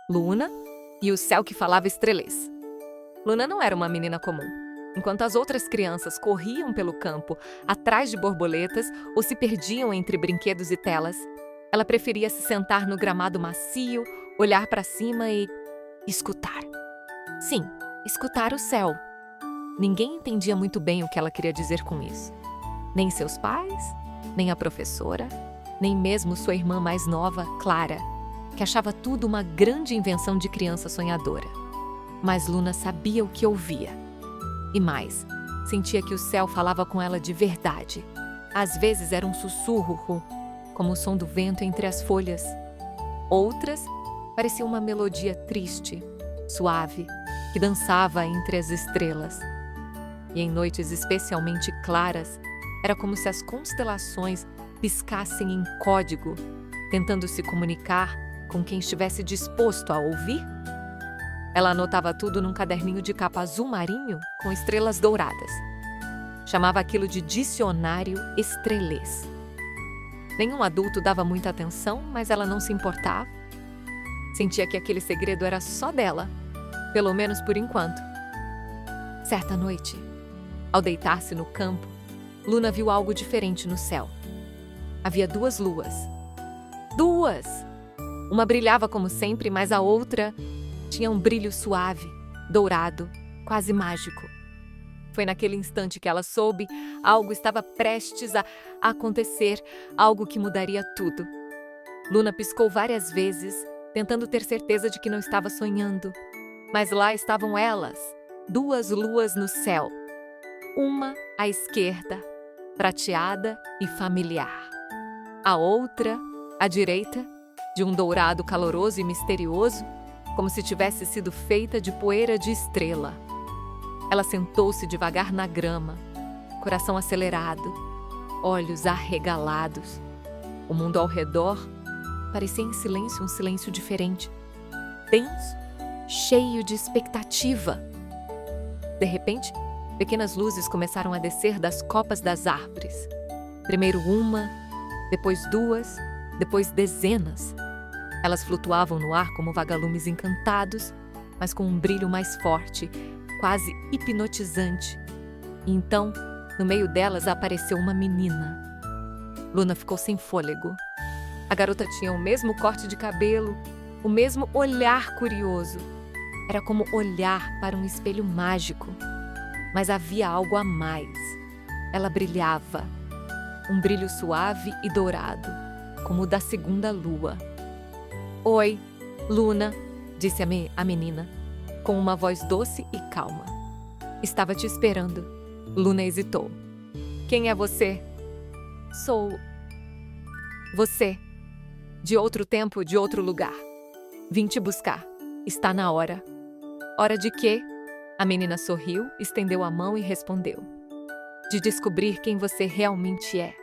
Luna e o céu que falava estrelês. Luna não era uma menina comum. Enquanto as outras crianças corriam pelo campo atrás de borboletas ou se perdiam entre brinquedos e telas, ela preferia se sentar no gramado macio, olhar para cima e escutar. Sim, escutar o céu. Ninguém entendia muito bem o que ela queria dizer com isso. Nem seus pais, nem a professora, nem mesmo sua irmã mais nova, Clara, que achava tudo uma grande invenção de criança sonhadora. Mas Luna sabia o que ouvia. E mais, sentia que o céu falava com ela de verdade. Às vezes era um sussurro, como o som do vento entre as folhas. Outras, parecia uma melodia triste, suave, que dançava entre as estrelas. E em noites especialmente claras, era como se as constelações piscassem em código, tentando se comunicar com quem estivesse disposto a ouvir. Ela anotava tudo num caderninho de capa azul marinho com estrelas douradas. Chamava aquilo de dicionário estrelês. Nenhum adulto dava muita atenção, mas ela não se importava. Sentia que aquele segredo era só dela, pelo menos por enquanto. Certa noite, ao deitar-se no campo, Luna viu algo diferente no céu. Havia 2 luas. 2! Uma brilhava como sempre, mas a outra tinha um brilho suave, dourado, quase mágico. Foi naquele instante que ela soube algo estava prestes a acontecer, algo que mudaria tudo. Luna piscou várias vezes, tentando ter certeza de que não estava sonhando. Mas lá estavam elas, 2 luas no céu. Uma à esquerda, prateada e familiar. A outra, à direita, de um dourado caloroso e misterioso, como se tivesse sido feita de poeira de estrela. Ela sentou-se devagar na grama, coração acelerado, olhos arregalados. O mundo ao redor parecia em silêncio, um silêncio diferente, tenso, cheio de expectativa. De repente, pequenas luzes começaram a descer das copas das árvores. Primeiro uma, depois 2, depois dezenas. Elas flutuavam no ar como vagalumes encantados, mas com um brilho mais forte, quase hipnotizante. E então, no meio delas apareceu uma menina. Luna ficou sem fôlego. A garota tinha o mesmo corte de cabelo, o mesmo olhar curioso. Era como olhar para um espelho mágico. Mas havia algo a mais. Ela brilhava. Um brilho suave e dourado, como o da segunda lua. Oi, Luna, disse a menina, com uma voz doce e calma. Estava te esperando. Luna hesitou. Quem é você? Sou você. De outro tempo, de outro lugar. Vim te buscar. Está na hora. Hora de quê? A menina sorriu, estendeu a mão e respondeu. De descobrir quem você realmente é.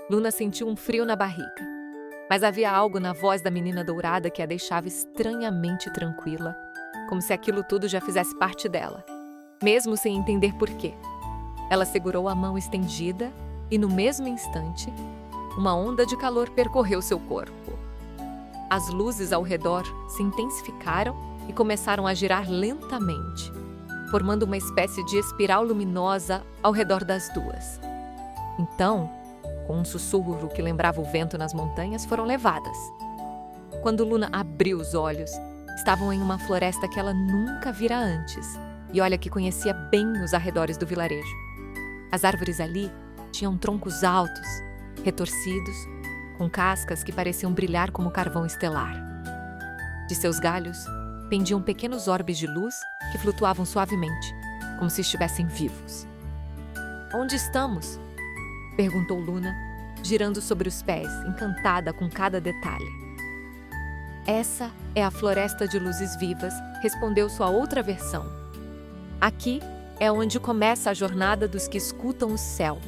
Luna sentiu um frio na barriga. Mas havia algo na voz da menina dourada que a deixava estranhamente tranquila, como se aquilo tudo já fizesse parte dela, mesmo sem entender por quê. Ela segurou a mão estendida e, no mesmo instante, uma onda de calor percorreu seu corpo. As luzes ao redor se intensificaram e começaram a girar lentamente, formando uma espécie de espiral luminosa ao redor das 2. Então, com um sussurro que lembrava o vento nas montanhas, foram levadas. Quando Luna abriu os olhos, estavam em uma floresta que ela nunca vira antes, e olha que conhecia bem os arredores do vilarejo. As árvores ali tinham troncos altos, retorcidos, com cascas que pareciam brilhar como carvão estelar. De seus galhos pendiam pequenos orbes de luz que flutuavam suavemente, como se estivessem vivos. Onde estamos? Perguntou Luna, girando sobre os pés, encantada com cada detalhe. Essa é a floresta de luzes vivas, respondeu sua outra versão. Aqui é onde começa a jornada dos que escutam o céu.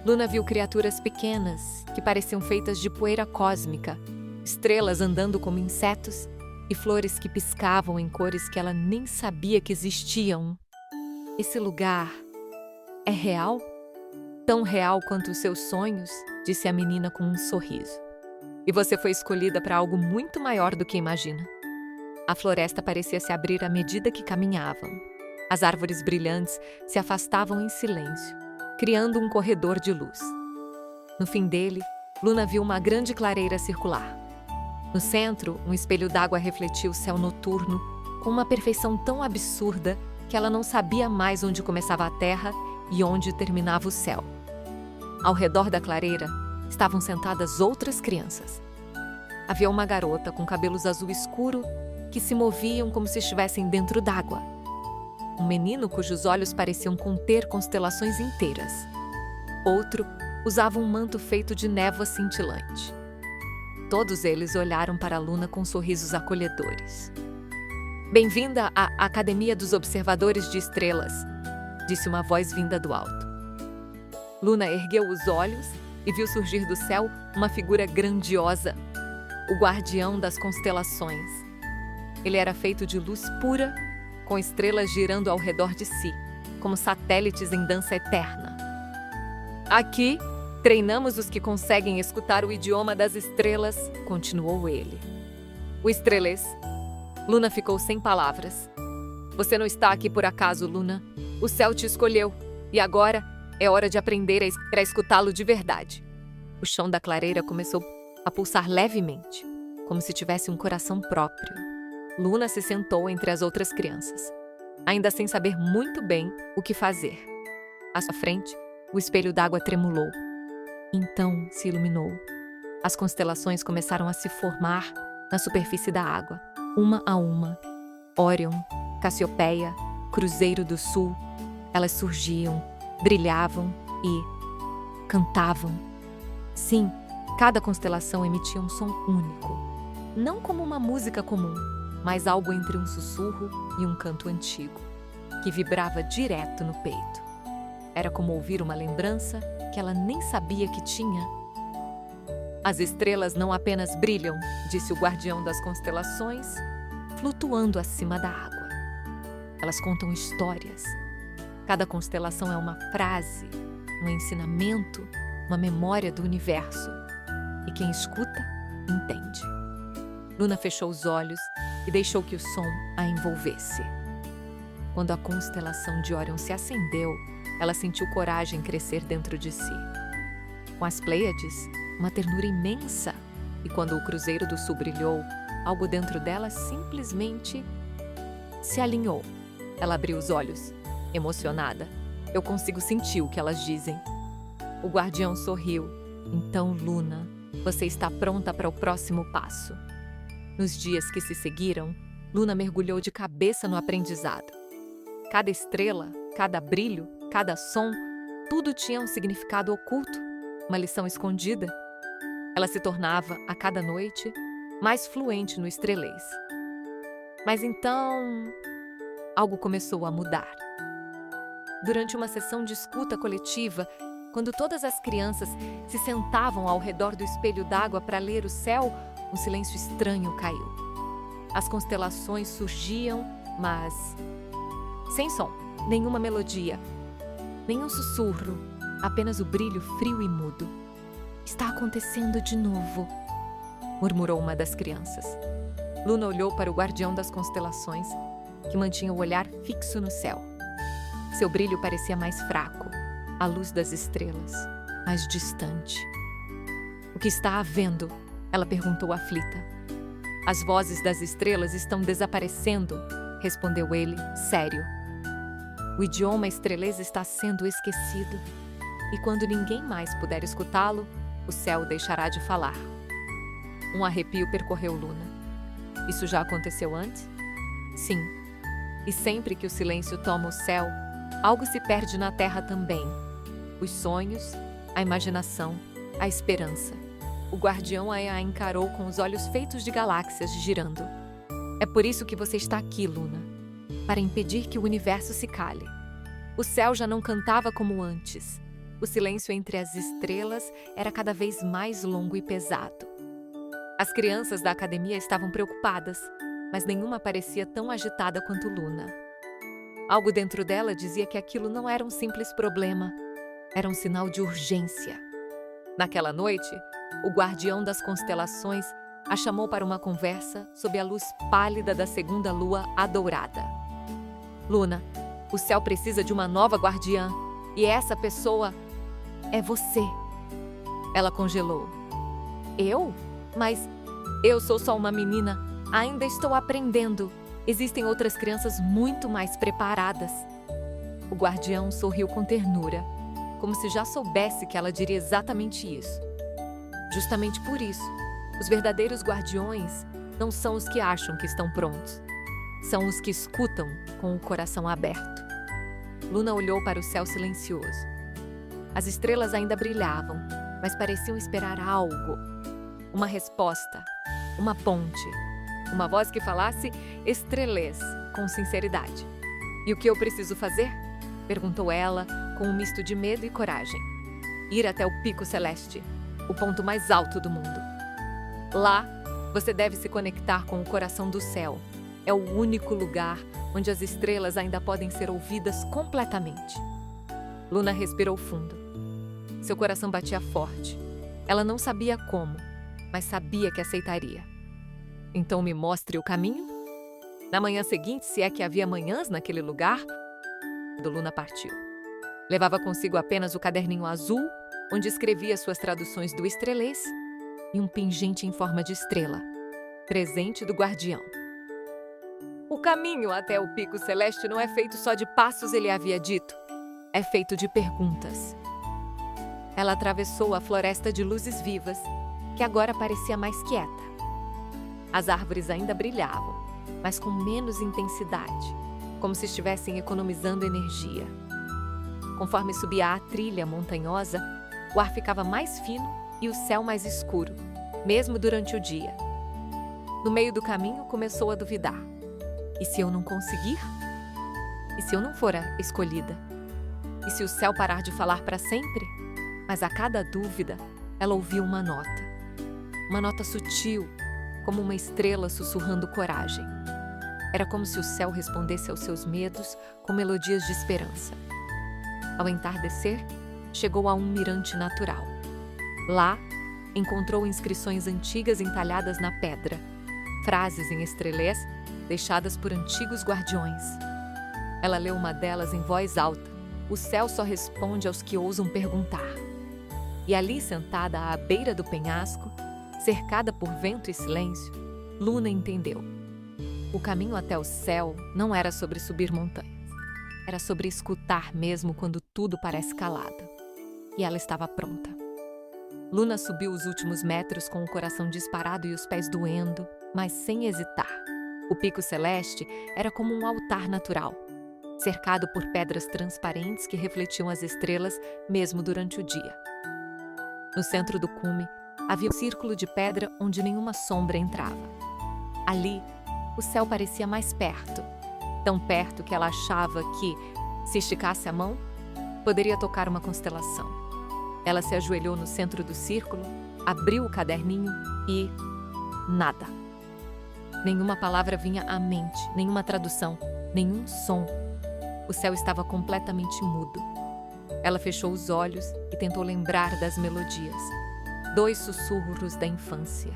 Luna viu criaturas pequenas que pareciam feitas de poeira cósmica, estrelas andando como insetos e flores que piscavam em cores que ela nem sabia que existiam. Esse lugar é real? Tão real quanto os seus sonhos, disse a menina com um sorriso. E você foi escolhida para algo muito maior do que imagina. A floresta parecia se abrir à medida que caminhavam. As árvores brilhantes se afastavam em silêncio, criando um corredor de luz. No fim dele, Luna viu uma grande clareira circular. No centro, um espelho d'água refletia o céu noturno com uma perfeição tão absurda que ela não sabia mais onde começava a terra e onde terminava o céu. Ao redor da clareira estavam sentadas outras crianças. Havia uma garota com cabelos azul escuro que se moviam como se estivessem dentro d'água. Um menino cujos olhos pareciam conter constelações inteiras. Outro usava um manto feito de névoa cintilante. Todos eles olharam para Luna com sorrisos acolhedores. "Bem-vinda à Academia dos Observadores de Estrelas", disse uma voz vinda do alto. Luna ergueu os olhos e viu surgir do céu uma figura grandiosa, o guardião das constelações. Ele era feito de luz pura, com estrelas girando ao redor de si, como satélites em dança eterna. "Aqui, treinamos os que conseguem escutar o idioma das estrelas", continuou ele. O estrelês. Luna ficou sem palavras. "Você não está aqui por acaso, Luna. O céu te escolheu, e agora é hora de aprender a escutá-lo de verdade." O chão da clareira começou a pulsar levemente, como se tivesse um coração próprio. Luna se sentou entre as outras crianças, ainda sem saber muito bem o que fazer. À sua frente, o espelho d'água tremulou. Então se iluminou. As constelações começaram a se formar na superfície da água, uma a uma. Órion, Cassiopeia, Cruzeiro do Sul. Elas surgiam, brilhavam e cantavam. Sim, cada constelação emitia um som único, não como uma música comum, mas algo entre um sussurro e um canto antigo, que vibrava direto no peito. Era como ouvir uma lembrança que ela nem sabia que tinha. "As estrelas não apenas brilham", disse o guardião das constelações, flutuando acima da água. "Elas contam histórias. Cada constelação é uma frase, um ensinamento, uma memória do universo. E quem escuta, entende." Luna fechou os olhos e deixou que o som a envolvesse. Quando a constelação de Órion se acendeu, ela sentiu coragem crescer dentro de si. Com as Pleiades, uma ternura imensa. E quando o Cruzeiro do Sul brilhou, algo dentro dela simplesmente se alinhou. Ela abriu os olhos, emocionada. "Eu consigo sentir o que elas dizem." O guardião sorriu. "Então, Luna, você está pronta para o próximo passo." Nos dias que se seguiram, Luna mergulhou de cabeça no aprendizado. Cada estrela, cada brilho, cada som, tudo tinha um significado oculto, uma lição escondida. Ela se tornava, a cada noite, mais fluente no estrelês. Mas então, algo começou a mudar. Durante uma sessão de escuta coletiva, quando todas as crianças se sentavam ao redor do espelho d'água para ler o céu, um silêncio estranho caiu. As constelações surgiam, mas sem som, nenhuma melodia, nenhum sussurro, apenas o brilho frio e mudo. "Está acontecendo de novo", murmurou uma das crianças. Luna olhou para o guardião das constelações, que mantinha o olhar fixo no céu. Seu brilho parecia mais fraco, a luz das estrelas, mais distante. "O que está havendo?" ela perguntou aflita. "As vozes das estrelas estão desaparecendo", respondeu ele, sério. "O idioma estrelês está sendo esquecido. E quando ninguém mais puder escutá-lo, o céu deixará de falar." Um arrepio percorreu Luna. "Isso já aconteceu antes?" "Sim. E sempre que o silêncio toma o céu, algo se perde na terra também. Os sonhos, a imaginação, a esperança." O guardião a encarou com os olhos feitos de galáxias girando. "É por isso que você está aqui, Luna. Para impedir que o universo se cale. O céu já não cantava como antes. O silêncio entre as estrelas era cada vez mais longo e pesado." As crianças da academia estavam preocupadas, mas nenhuma parecia tão agitada quanto Luna. Algo dentro dela dizia que aquilo não era um simples problema, era um sinal de urgência. Naquela noite, O guardião das constelações a chamou para uma conversa sob a luz pálida da segunda lua adourada. Luna, o céu precisa de uma nova guardiã, e essa pessoa é você. Ela congelou. Eu? Mas eu sou só uma menina. Ainda estou aprendendo. Existem outras crianças muito mais preparadas. O guardião sorriu com ternura, como se já soubesse que ela diria exatamente isso. Justamente por isso, os verdadeiros guardiões não são os que acham que estão prontos. São os que escutam com o coração aberto. Luna olhou para o céu silencioso. As estrelas ainda brilhavam, mas pareciam esperar algo. Uma resposta, uma ponte, uma voz que falasse estrelês com sinceridade. E o que eu preciso fazer? Perguntou ela com um misto de medo e coragem. Ir até o Pico Celeste, o ponto mais alto do mundo. Lá, você deve se conectar com o coração do céu. É o único lugar onde as estrelas ainda podem ser ouvidas completamente. Luna respirou fundo. Seu coração batia forte. Ela não sabia como, mas sabia que aceitaria. Então me mostre o caminho? Na manhã seguinte, se é que havia manhãs naquele lugar, Luna partiu. Levava consigo apenas o caderninho azul, onde escrevia suas traduções do estrelês, e um pingente em forma de estrela, presente do guardião. O caminho até o Pico Celeste não é feito só de passos, ele havia dito. É feito de perguntas. Ela atravessou a floresta de luzes vivas, que agora parecia mais quieta. As árvores ainda brilhavam, mas com menos intensidade, como se estivessem economizando energia. Conforme subia a trilha montanhosa, o ar ficava mais fino e o céu mais escuro, mesmo durante o dia. No meio do caminho, começou a duvidar. E se eu não conseguir? E se eu não for a escolhida? E se o céu parar de falar para sempre? Mas a cada dúvida, ela ouviu uma nota. Uma nota sutil, como uma estrela sussurrando coragem. Era como se o céu respondesse aos seus medos com melodias de esperança. Ao entardecer, chegou a um mirante natural. Lá, encontrou inscrições antigas entalhadas na pedra, frases em estrelês deixadas por antigos guardiões. Ela leu uma delas em voz alta. O céu só responde aos que ousam perguntar. E ali, sentada à beira do penhasco, cercada por vento e silêncio, Luna entendeu. O caminho até o céu não era sobre subir montanhas. Era sobre escutar mesmo quando tudo parece calado. E ela estava pronta. Luna subiu os últimos metros com o coração disparado e os pés doendo, mas sem hesitar. O Pico Celeste era como um altar natural, cercado por pedras transparentes que refletiam as estrelas mesmo durante o dia. No centro do cume, havia um círculo de pedra onde nenhuma sombra entrava. Ali, o céu parecia mais perto, tão perto que ela achava que, se esticasse a mão, poderia tocar uma constelação. Ela se ajoelhou no centro do círculo, abriu o caderninho e... nada. Nenhuma palavra vinha à mente, nenhuma tradução, nenhum som. O céu estava completamente mudo. Ela fechou os olhos e tentou lembrar das melodias. 2 sussurros da infância.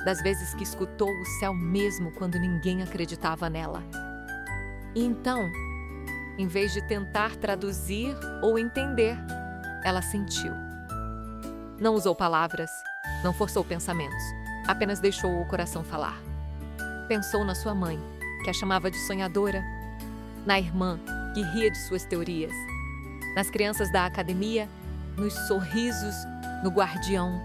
Das vezes que escutou o céu mesmo quando ninguém acreditava nela. E então, em vez de tentar traduzir ou entender, ela sentiu. Não usou palavras, não forçou pensamentos, apenas deixou o coração falar. Pensou na sua mãe, que a chamava de sonhadora, na irmã, que ria de suas teorias, nas crianças da academia, nos sorrisos, no guardião,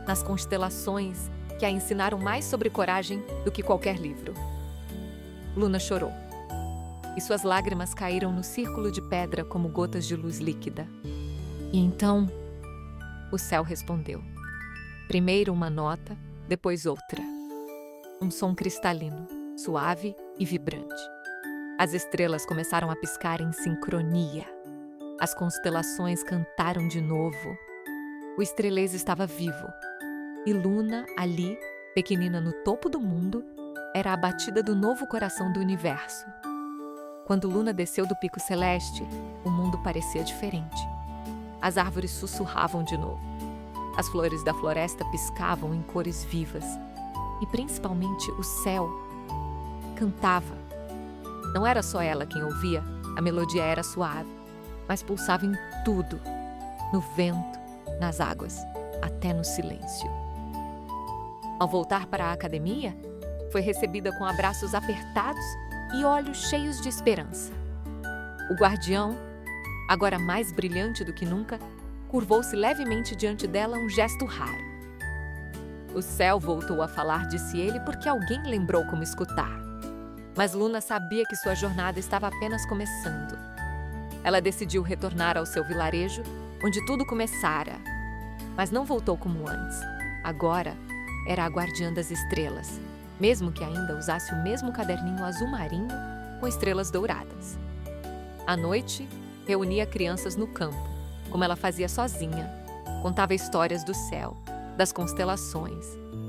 nas constelações que a ensinaram mais sobre coragem do que qualquer livro. Luna chorou, e suas lágrimas caíram no círculo de pedra como gotas de luz líquida. E então, o céu respondeu. Primeiro uma nota, depois outra. Um som cristalino, suave e vibrante. As estrelas começaram a piscar em sincronia. As constelações cantaram de novo. O estrelês estava vivo. E Luna, ali, pequenina no topo do mundo, era a batida do novo coração do universo. Quando Luna desceu do Pico Celeste, o mundo parecia diferente. As árvores sussurravam de novo. As flores da floresta piscavam em cores vivas. E principalmente o céu cantava. Não era só ela quem ouvia, a melodia era suave, mas pulsava em tudo, no vento, nas águas, até no silêncio. Ao voltar para a academia, foi recebida com abraços apertados e olhos cheios de esperança. O guardião, agora mais brilhante do que nunca, curvou-se levemente diante dela, um gesto raro. O céu voltou a falar, disse ele, porque alguém lembrou como escutar. Mas Luna sabia que sua jornada estava apenas começando. Ela decidiu retornar ao seu vilarejo, onde tudo começara. Mas não voltou como antes. Agora era a guardiã das estrelas, mesmo que ainda usasse o mesmo caderninho azul marinho com estrelas douradas. À noite, reunia crianças no campo, como ela fazia sozinha. Contava histórias do céu, das constelações,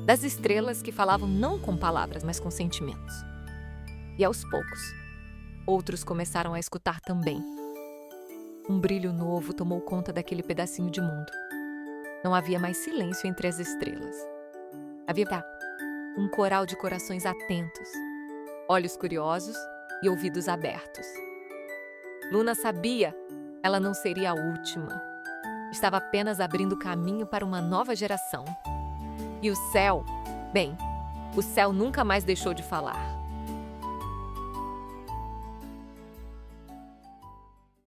das estrelas que falavam não com palavras, mas com sentimentos. E aos poucos, outros começaram a escutar também. Um brilho novo tomou conta daquele pedacinho de mundo. Não havia mais silêncio entre as estrelas. Havia um coral de corações atentos, olhos curiosos e ouvidos abertos. Luna sabia, ela não seria a última. Estava apenas abrindo caminho para uma nova geração. E o céu, bem, o céu nunca mais deixou de falar.